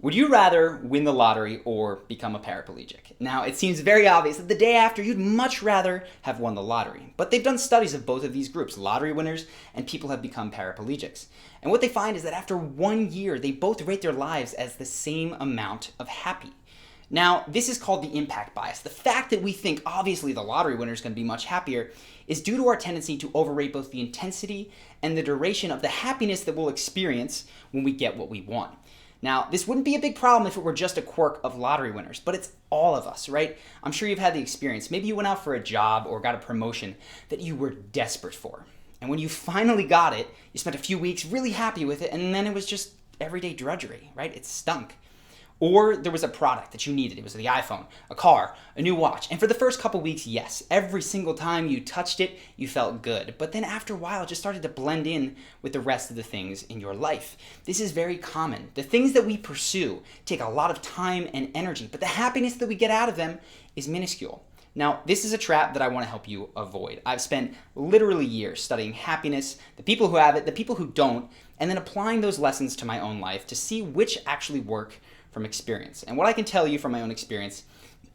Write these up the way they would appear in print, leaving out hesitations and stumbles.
Would you rather win the lottery or become a paraplegic? Now, it seems very obvious that the day after you'd much rather have won the lottery. But they've done studies of both of these groups, lottery winners and people who have become paraplegics. And what they find is that after 1 year, they both rate their lives as the same amount of happy. Now, this is called the impact bias. The fact that we think obviously the lottery winner is going to be much happier is due to our tendency to overrate both the intensity and the duration of the happiness that we'll experience when we get what we want. Now, this wouldn't be a big problem if it were just a quirk of lottery winners, but it's all of us, right? I'm sure you've had the experience. Maybe you went out for a job or got a promotion that you were desperate for. And when you finally got it, you spent a few weeks really happy with it, and then it was just everyday drudgery, right? It stunk. Or there was a product that you needed. It was the iPhone, a car, a new watch. And for the first couple weeks, yes, every single time you touched it, you felt good. But then after a while, it just started to blend in with the rest of the things in your life. This is very common. The things that we pursue take a lot of time and energy, but the happiness that we get out of them is minuscule. Now, this is a trap that I want to help you avoid. I've spent literally years studying happiness, the people who have it, the people who don't, and then applying those lessons to my own life to see which actually work from experience. And what I can tell you from my own experience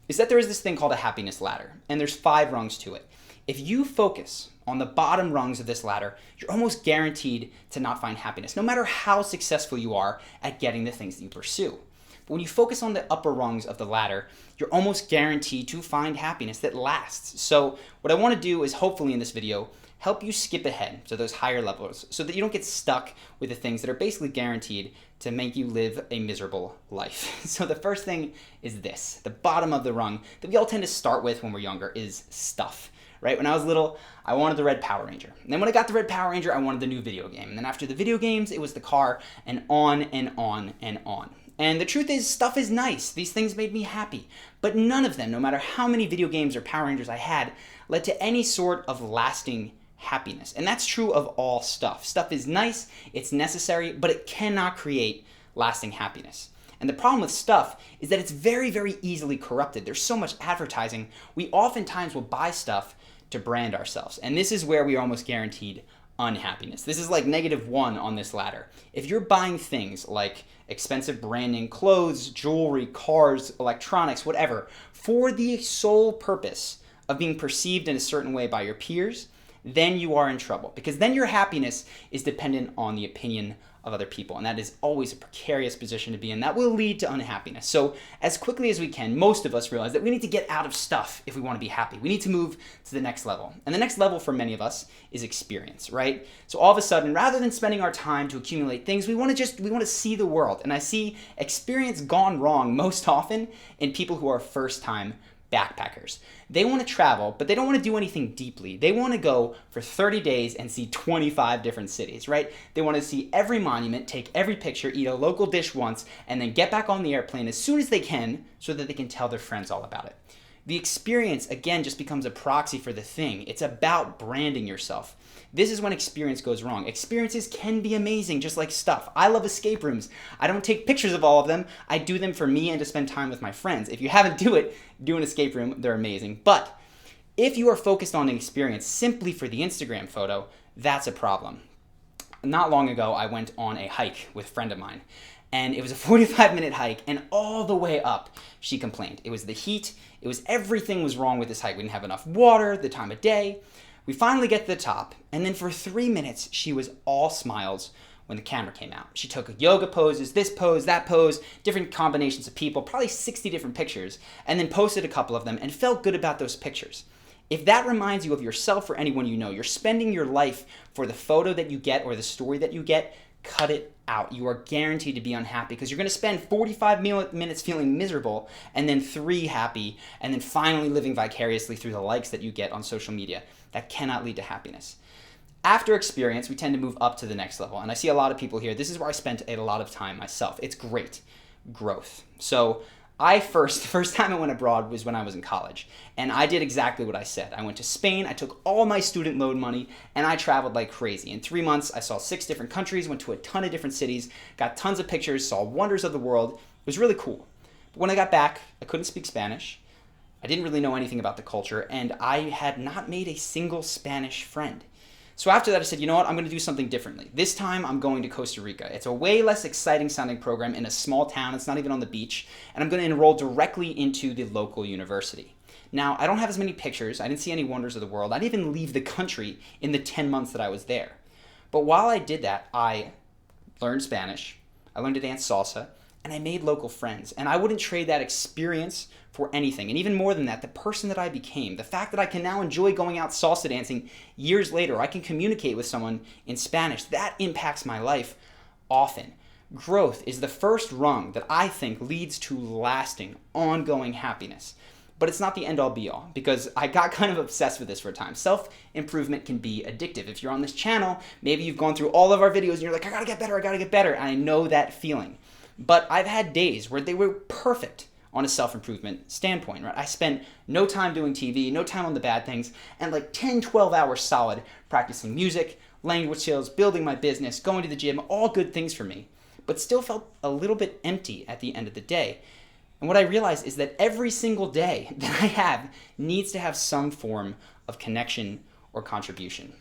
is that there is this thing called a happiness ladder, and there's 5 rungs to it. If you focus on the bottom rungs of this ladder, you're almost guaranteed to not find happiness, no matter how successful you are at getting the things that you pursue. But when you focus on the upper rungs of the ladder, you're almost guaranteed to find happiness that lasts. So what I want to do is hopefully in this video help you skip ahead to those higher levels so that you don't get stuck with the things that are basically guaranteed to make you live a miserable life. So the first thing is this. The bottom of the rung that we all tend to start with when we're younger is stuff, right? When I was little, I wanted the red Power Ranger. And then when I got the red Power Ranger, I wanted the new video game. And then after the video games, it was the car, and on and on and on. And the truth is, stuff is nice. These things made me happy. But none of them, no matter how many video games or Power Rangers I had, led to any sort of lasting happiness. And that's true of all stuff. Stuff is nice, it's necessary, but it cannot create lasting happiness. And the problem with stuff is that it's very, very easily corrupted. There's so much advertising. We oftentimes will buy stuff to brand ourselves. And this is where we are almost guaranteed unhappiness. This is like -1 on this ladder. If you're buying things like expensive branding, clothes, jewelry, cars, electronics, whatever, for the sole purpose of being perceived in a certain way by your peers, then you are in trouble, because then your happiness is dependent on the opinion of other people, and that is always a precarious position to be in. That will lead to unhappiness. So as quickly as we can, most of us realize that we need to get out of stuff if we want to be happy. We need to move to the next level. And the next level for many of us is experience, right? So all of a sudden, rather than spending our time to accumulate things, we want to see the world. And I see experience gone wrong most often in people who are first-time backpackers. They want to travel, but they don't want to do anything deeply. They want to go for 30 days and see 25 different cities, right? They want to see every monument, take every picture, eat a local dish once, and then get back on the airplane as soon as they can so that they can tell their friends all about it. The experience, again, just becomes a proxy for the thing. It's about branding yourself. This is when experience goes wrong. Experiences can be amazing, just like stuff. I love escape rooms. I don't take pictures of all of them. I do them for me and to spend time with my friends. If you haven't do an escape room. They're amazing. But if you are focused on an experience simply for the Instagram photo, that's a problem. Not long ago, I went on a hike with a friend of mine. And it was a 45-minute hike, and all the way up, she complained. It was the heat. It was everything was wrong with this hike. We didn't have enough water, the time of day. We finally get to the top, and then for 3 minutes, she was all smiles when the camera came out. She took yoga poses, this pose, that pose, different combinations of people, probably 60 different pictures, and then posted a couple of them and felt good about those pictures. If that reminds you of yourself or anyone you know, you're spending your life for the photo that you get or the story that you get, cut it out. You are guaranteed to be unhappy because you're going to spend 45 minutes feeling miserable and then 3 happy and then finally living vicariously through the likes that you get on social media. That cannot lead to happiness. After experience, we tend to move up to the next level. And I see a lot of people here. This is where I spent a lot of time myself. It's great. Growth. So the first time I went abroad was when I was in college, and I did exactly what I said. I went to Spain, I took all my student loan money, and I traveled like crazy. In 3 months, I saw 6 different countries, went to a ton of different cities, got tons of pictures, saw wonders of the world. It was really cool. But when I got back, I couldn't speak Spanish. I didn't really know anything about the culture, and I had not made a single Spanish friend. So after that, I said, you know what, I'm going to do something differently. This time, I'm going to Costa Rica. It's a way less exciting sounding program in a small town. It's not even on the beach. And I'm going to enroll directly into the local university. Now, I don't have as many pictures. I didn't see any wonders of the world. I didn't even leave the country in the 10 months that I was there. But while I did that, I learned Spanish. I learned to dance salsa. And I made local friends. And I wouldn't trade that experience for anything. And even more than that, the person that I became, the fact that I can now enjoy going out salsa dancing years later, I can communicate with someone in Spanish, that impacts my life often. Growth is the first rung that I think leads to lasting, ongoing happiness. But it's not the end-all be-all, because I got kind of obsessed with this for a time. Self-improvement can be addictive. If you're on this channel, maybe you've gone through all of our videos and you're like, I gotta get better, and I know that feeling. But I've had days where they were perfect on a self-improvement standpoint, right? I spent no time doing TV, no time on the bad things, and like 10, 12 hours solid practicing music, language skills, building my business, going to the gym, all good things for me, but still felt a little bit empty at the end of the day. And what I realized is that every single day that I have needs to have some form of connection or contribution.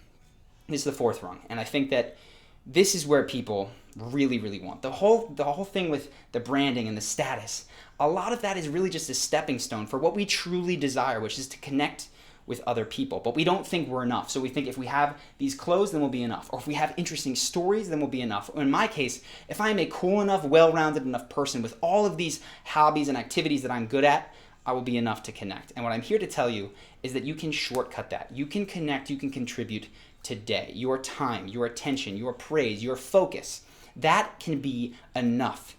This is the fourth rung, and I think that this is where people really, really want. The whole thing with the branding and the status, a lot of that is really just a stepping stone for what we truly desire, which is to connect with other people. But we don't think we're enough. So we think if we have these clothes, then we'll be enough. Or if we have interesting stories, then we'll be enough. Or in my case, if I'm a cool enough, well-rounded enough person with all of these hobbies and activities that I'm good at, I will be enough to connect. And what I'm here to tell you is that you can shortcut that. You can connect, you can contribute today. Your time, your attention, your praise, your focus, that can be enough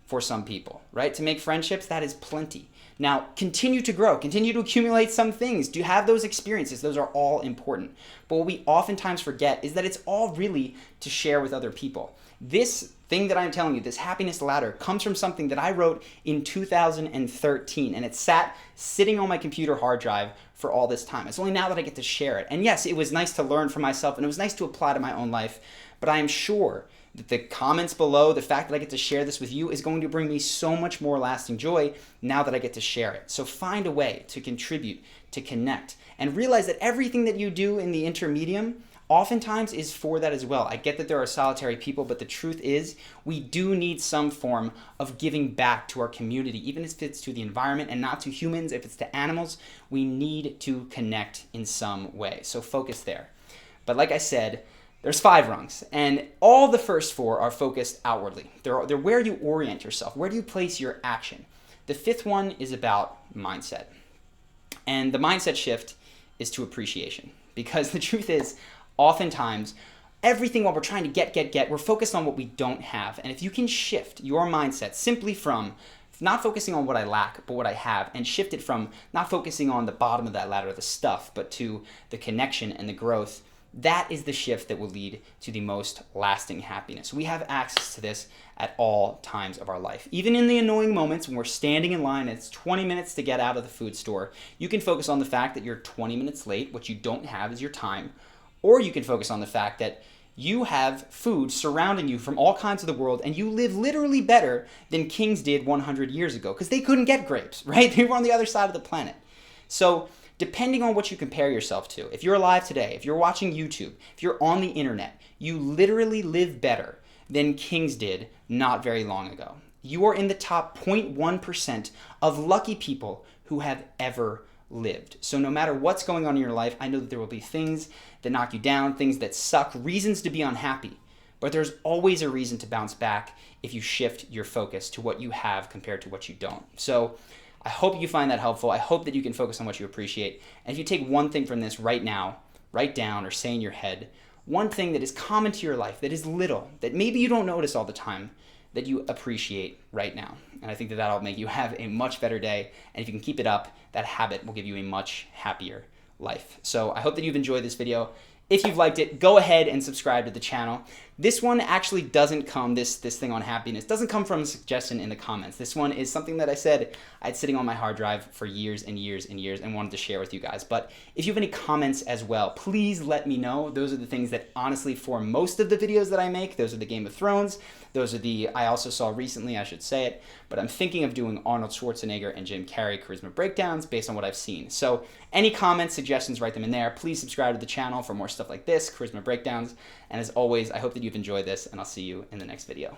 for some people, right? To make friendships, that is plenty. Now, continue to grow, continue to accumulate some things. Do you have those experiences? Those are all important. But what we oftentimes forget is that it's all really to share with other people. This thing that I'm telling you, this happiness ladder, comes from something that I wrote in 2013, and it sat sitting on my computer hard drive for all this time. It's only now that I get to share it. And yes, it was nice to learn for myself, and it was nice to apply to my own life, but I am sure that the comments below, the fact that I get to share this with you, is going to bring me so much more lasting joy now that I get to share it. So find a way to contribute, to connect, and realize that everything that you do in the intermedium oftentimes is for that as well. I get that there are solitary people, but the truth is we do need some form of giving back to our community, even if it's to the environment and not to humans. If it's to animals, we need to connect in some way. So focus there. But like I said, there's 5 rungs, and all the first 4 are focused outwardly. They're where you orient yourself. Where do you place your action? The 5th one is about mindset. And the mindset shift is to appreciation. Because the truth is, oftentimes, everything while we're trying to get, we're focused on what we don't have. And if you can shift your mindset simply from not focusing on what I lack, but what I have, and shift it from not focusing on the bottom of that ladder, the stuff, but to the connection and the growth, that is the shift that will lead to the most lasting happiness. We have access to this at all times of our life. Even in the annoying moments when we're standing in line and it's 20 minutes to get out of the food store, you can focus on the fact that you're 20 minutes late. What you don't have is your time. Or you can focus on the fact that you have food surrounding you from all kinds of the world, and you live literally better than kings did 100 years ago, because they couldn't get grapes, right? They were on the other side of the planet. So depending on what you compare yourself to, if you're alive today, if you're watching YouTube, if you're on the internet, you literally live better than kings did not very long ago. You are in the top 0.1% of lucky people who have ever lived. So no matter what's going on in your life, I know that there will be things that knock you down, things that suck, reasons to be unhappy. But there's always a reason to bounce back if you shift your focus to what you have compared to what you don't. So I hope you find that helpful. I hope that you can focus on what you appreciate. And if you take one thing from this right now, write down or say in your head, one thing that is common to your life, that is little, that maybe you don't notice all the time, that you appreciate right now. And I think that that'll make you have a much better day. And if you can keep it up, that habit will give you a much happier life. So I hope that you've enjoyed this video. If you've liked it, go ahead and subscribe to the channel. This one actually doesn't come, this thing on happiness, doesn't come from a suggestion in the comments. This one is something that I said I had sitting on my hard drive for years and years and years and wanted to share with you guys. But if you have any comments as well, please let me know. Those are the things that honestly form most of the videos that I make. Those are the Game of Thrones. Those are the, I also saw recently, I should say it, but I'm thinking of doing Arnold Schwarzenegger and Jim Carrey charisma breakdowns based on what I've seen. So any comments, suggestions, write them in there. Please subscribe to the channel for more stuff like this, charisma breakdowns. And as always, I hope that you've enjoyed this, and I'll see you in the next video.